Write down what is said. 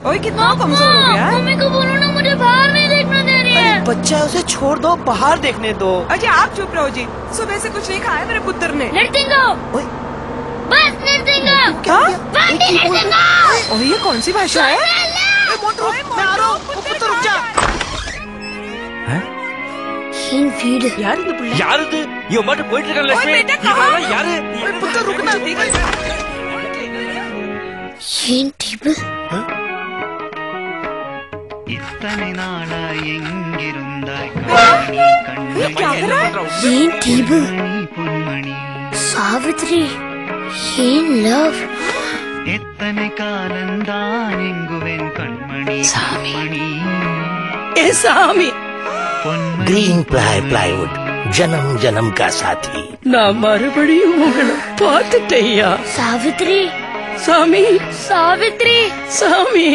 ओए कितना कमजोर हो गया है। मम्मी को बोलो ना, मुझे बाहर नहीं देखने दे रही है। बच्चा है, उसे छोड़ दो, बाहर देखने दो। अजय आप चुप रहो जी, सुबह से कुछ नहीं खाया मेरे पुत्र ने। नरसिंगो, बस नरसिंगो, और ये कौन सी भाषा है? मैं आ रहा हूँ, पुत्र रुक जा। यार இந்த புள்ள யார் இது? இவன் மட்டும் போயிட்டு இருக்கான் லட்சுமி. ஓய் बेटा कहाँ? இவன் யாரு? पुत्र रुकना। ஏன் டேபிள்? இத்தனை நாளாய் எங்கிருந்தாய் ये क्या कर रहा है? ஏன் டேபிள்? பொன்மணி சாவித்ரி, ஏன் லவ்? எத்தனை காலந்தான் எங்குவேன் கண்மணி பொன்மணி ए सामी பொன்மணி ग्रीन प्लाईवुड जन्म जन्म का साथी நான் மறுபடியும் உங்களை பார்த்துட்டேயா சாவித்ரி, சாமி சாவித்ரி. சாமி